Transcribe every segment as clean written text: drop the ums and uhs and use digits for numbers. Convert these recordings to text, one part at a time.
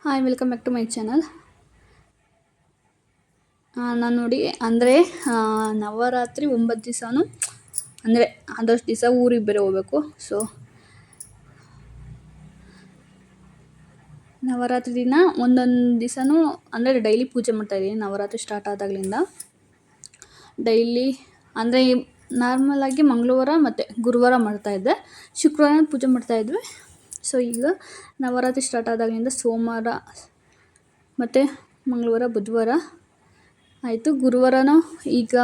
Hi welcome back to my channel. ನಾನು ನೋಡಿ ಅಂದರೆ ನವರಾತ್ರಿ 9 ದಿವಸನೂ ಅಂದರೆ ಆದಷ್ಟು ದಿವಸ ಊರಿಗೆ ಬೇರೆ ಹೋಗಬೇಕು. ಸೊ ನವರಾತ್ರಿ ದಿನ ಒಂದೊಂದು ದಿವಸನೂ ಅಂದರೆ ಡೈಲಿ ಪೂಜೆ ಮಾಡ್ತಾಯಿದ್ದೀನಿ. ನವರಾತ್ರಿ ಸ್ಟಾರ್ಟ್ ಆದಾಗಲಿಂದ ಡೈಲಿ ಅಂದರೆ ನಾರ್ಮಲಾಗಿ ಮಂಗಳವಾರ ಮತ್ತು ಗುರುವಾರ ಮಾಡ್ತಾಯಿದ್ದೆ, ಶುಕ್ರವಾರ ಪೂಜೆ ಮಾಡ್ತಾಯಿದ್ವಿ. ಸೊ ಈಗ ನವರಾತ್ರಿ ಸ್ಟಾರ್ಟ್ ಆದಾಗಲಿಂದ ಸೋಮವಾರ ಮತ್ತು ಮಂಗಳವಾರ ಬುಧವಾರ ಆಯಿತು. ಗುರುವಾರನೂ ಈಗ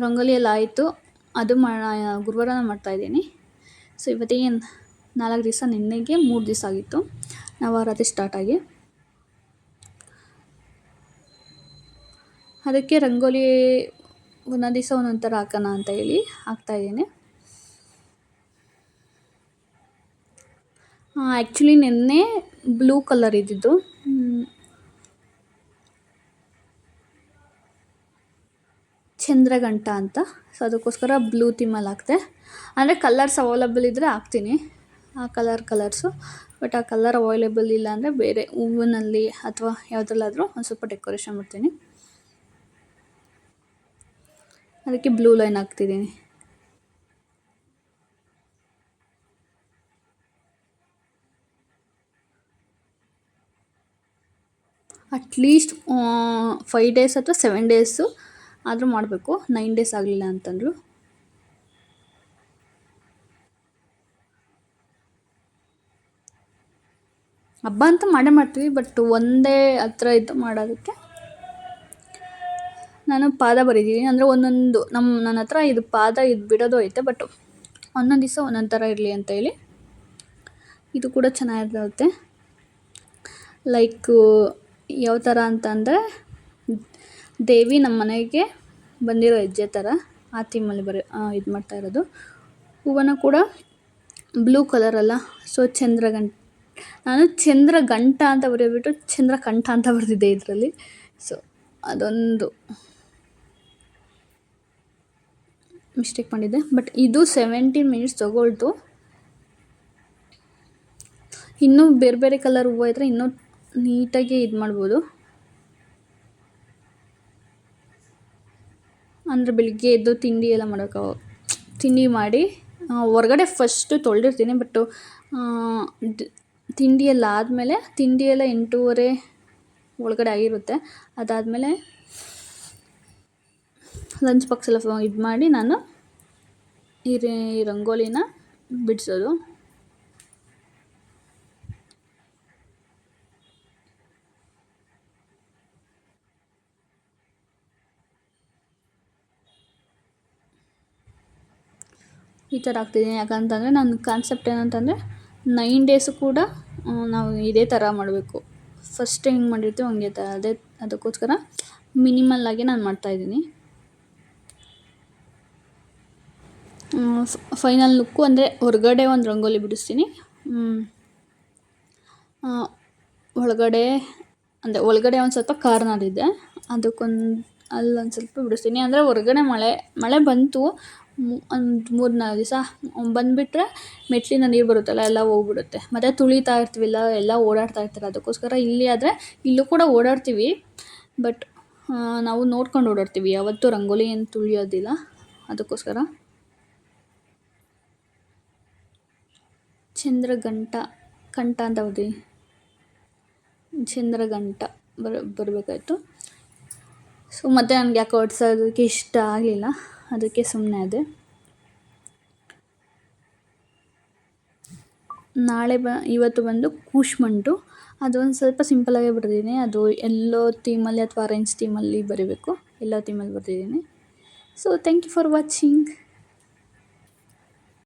ರಂಗೋಲಿ ಎಲ್ಲ ಆಯಿತು, ಅದು ಗುರುವಾರನ ಮಾಡ್ತಾಯಿದ್ದೀನಿ. ಸೊ ಇವತ್ತಿಗೆ 4 ದಿವಸ, ನಿನ್ನೆಗೆ 3 ದಿವಸ ಆಗಿತ್ತು ನವರಾತ್ರಿ ಸ್ಟಾರ್ಟ್ ಆಗಿ. ಅದಕ್ಕೆ ರಂಗೋಲಿ ಒಂದೊಂದು ದಿವಸ ಒಂದೊಂದು ಥರ ಹಾಕೋಣ ಅಂತ ಹೇಳಿ ಹಾಕ್ತಾಯಿದ್ದೀನಿ. ಆ್ಯಕ್ಚುಲಿ ನಿನ್ನೆ ಬ್ಲೂ ಕಲರ್ ಇದ್ದಿದ್ದು, ಚಂದ್ರಗಂಟ ಅಂತ. ಸೊ ಅದಕ್ಕೋಸ್ಕರ ಬ್ಲೂ ಥೀಮಲ್ಲಿ ಹಾಕ್ತೆ. ಅಂದರೆ ಕಲರ್ಸ್ ಅವೈಲೇಬಲ್ ಇದ್ದರೆ ಹಾಕ್ತೀನಿ ಆ ಕಲರ್ಸು. ಬಟ್ ಆ ಕಲರ್ ಅವೈಲೇಬಲ್ ಇಲ್ಲ ಅಂದರೆ ಬೇರೆ ಹೂವಿನಲ್ಲಿ ಅಥವಾ ಯಾವುದ್ರಲ್ಲಾದರೂ ಒಂದು ಸ್ವಲ್ಪ ಡೆಕೋರೇಷನ್ ಮಾಡ್ತೀನಿ. ಅದಕ್ಕೆ ಬ್ಲೂ ಲೈನ್ ಹಾಕ್ತಿದ್ದೀನಿ. ಅಟ್ಲೀಸ್ಟ್ 5 ಡೇಸ್ ಅಥವಾ 7 ಡೇಸು ಆದರೂ ಮಾಡಬೇಕು. 9 ಡೇಸ್ ಆಗಲಿಲ್ಲ ಅಂತಂದ್ರು. ಹಬ್ಬ ಅಂತ ಮಾಡೇ ಮಾಡ್ತೀವಿ, ಬಟ್ ಒಂದೇ ಹತ್ರ ಇದ್ದು ಮಾಡೋದಕ್ಕೆ ನಾನು ಪಾದ ಬರೀತೀನಿ. ಅಂದರೆ ಒಂದೊಂದು ನನ್ನ ಹತ್ರ ಇದು ಪಾದ ಇದು ಬಿಡೋದು ಐತೆ, ಬಟ್ ಒಂದೊಂದು ದಿವಸ ಒಂದೊಂದು ಥರ ಇರಲಿ ಅಂತ ಹೇಳಿ. ಇದು ಕೂಡ ಚೆನ್ನಾಗಿರುತ್ತೆ. ಲೈಕು ಯಾವ ಥರ ಅಂತಂದರೆ ದೇವಿ ನಮ್ಮ ಮನೆಗೆ ಬಂದಿರೋ ಹೆಜ್ಜೆ ಥರ ಆ ಥೀಮಲ್ಲಿ ಇದು ಮಾಡ್ತಾ ಇರೋದು. ಹೂವನ್ನು ಕೂಡ ಬ್ಲೂ ಕಲರಲ್ಲ. ಸೊ ನಾನು ಚಂದ್ರಗಂಟ ಅಂತ ಬರೆಯೋಬಿಟ್ಟು ಚಂದ್ರಕಂಠ ಅಂತ ಬರೆದಿದ್ದೆ ಇದರಲ್ಲಿ. ಸೊ ಅದೊಂದು ಮಿಸ್ಟೇಕ್ ಮಾಡಿದ್ದೆ. ಬಟ್ ಇದು 17 ಮಿನಿಟ್ಸ್ ತೊಗೊಳ್ತು. ಇನ್ನೂ ಬೇರೆ ಬೇರೆ ಕಲರ್ ಹೂವು ಇದ್ದರೆ ಇನ್ನೂ ನೀಟಾಗಿ ಇದು ಮಾಡ್ಬೋದು. ಅಂದರೆ ಬೆಳಿಗ್ಗೆ ಎದ್ದು ತಿಂಡಿ ಎಲ್ಲ ತಿಂಡಿ ಮಾಡಿ ಹೊರಗಡೆ ಫಸ್ಟು ತೊಳೆದಿರ್ತೀನಿ. ಬಟ್ಟು ತಿಂಡಿ ಎಲ್ಲ ಆದಮೇಲೆ, ತಿಂಡಿ ಎಲ್ಲ 8:30 ಒಳಗಡೆ ಆಗಿರುತ್ತೆ. ಅದಾದಮೇಲೆ ಲಂಚ್ ಬಾಕ್ಸ್ ಎಲ್ಲ ಇದು ಮಾಡಿ ನಾನು ಈ ರಂಗೋಲಿನ ಬಿಡಿಸೋದು. ಈ ಥರ ಆಗ್ತಿದ್ದೀನಿ. ಯಾಕಂತಂದರೆ ನನ್ನ ಕಾನ್ಸೆಪ್ಟ್ ಏನಂತಂದರೆ 9 ಡೇಸು ಕೂಡ ನಾವು ಇದೇ ಥರ ಮಾಡಬೇಕು. ಫಸ್ಟ್ ಹೆಂಗೆ ಮಾಡಿರ್ತೀವಿ ಹಂಗೆ ಅದಕ್ಕೋಸ್ಕರ ಮಿನಿಮಲ್ಲಾಗಿ ನಾನು ಮಾಡ್ತಾಯಿದ್ದೀನಿ. ಫೈನಲ್ ಲುಕ್ಕು ಅಂದರೆ ಹೊರಗಡೆ ಒಂದು ರಂಗೋಲಿ ಬಿಡಿಸ್ತೀನಿ, ಒಳಗಡೆ ಒಂದು ಸ್ವಲ್ಪ ಕಾರ್ನರ್ ಇದೆ, ಅಲ್ಲೊಂದು ಸ್ವಲ್ಪ ಬಿಡಿಸ್ತೀನಿ. ಅಂದರೆ ಹೊರಗಡೆ ಮಳೆ ಬಂತು ಒಂದು 3-4 ದಿವಸ ಬಂದುಬಿಟ್ರೆ ಮೆಟ್ಲಿಂದ ನೀರು ಬರುತ್ತಲ್ಲ, ಎಲ್ಲ ಹೋಗ್ಬಿಡುತ್ತೆ. ಮತ್ತು ತುಳಿತಾ ಇರ್ತೀವಿಲ್ಲ, ಎಲ್ಲ ಓಡಾಡ್ತಾ ಇರ್ತಾರೆ. ಅದಕ್ಕೋಸ್ಕರ ಇಲ್ಲಿ ಆದರೆ ಇಲ್ಲೂ ಕೂಡ ಓಡಾಡ್ತೀವಿ, ಬಟ್ ನಾವು ನೋಡ್ಕೊಂಡು ಓಡಾಡ್ತೀವಿ. ಯಾವತ್ತೂ ರಂಗೋಲಿ ಏನು ತುಳಿಯೋದಿಲ್ಲ. ಅದಕ್ಕೋಸ್ಕರ ಕಂಠ ಅಂತ ಹೋದಿ ಚಂದ್ರಗಂಟ ಬರಬೇಕಾಯ್ತು. ಸೊ ಮತ್ತು ನನಗೆ ಯಾಕೆ ಹೊಡ್ಸೋದಕ್ಕೆ ಇಷ್ಟ ಆಗಲಿಲ್ಲ, ಅದಕ್ಕೆ ಸುಮ್ಮನೆ ಅದೇ. ಇವತ್ತು ಬಂದು ಕೂಶ್ಮಂಟು, ಅದೊಂದು ಸ್ವಲ್ಪ ಸಿಂಪಲಾಗೇ ಬರೆದಿದ್ದೀನಿ. ಅದು ಎಲ್ಲೋ ಥೀಮಲ್ಲಿ ಅಥವಾ ಆರೆಂಜ್ ಥೀಮಲ್ಲಿ ಬರೀಬೇಕು. ಎಲ್ಲೋ ಥೀಮಲ್ಲಿ ಬರೆದಿದ್ದೀನಿ. So thank you for watching.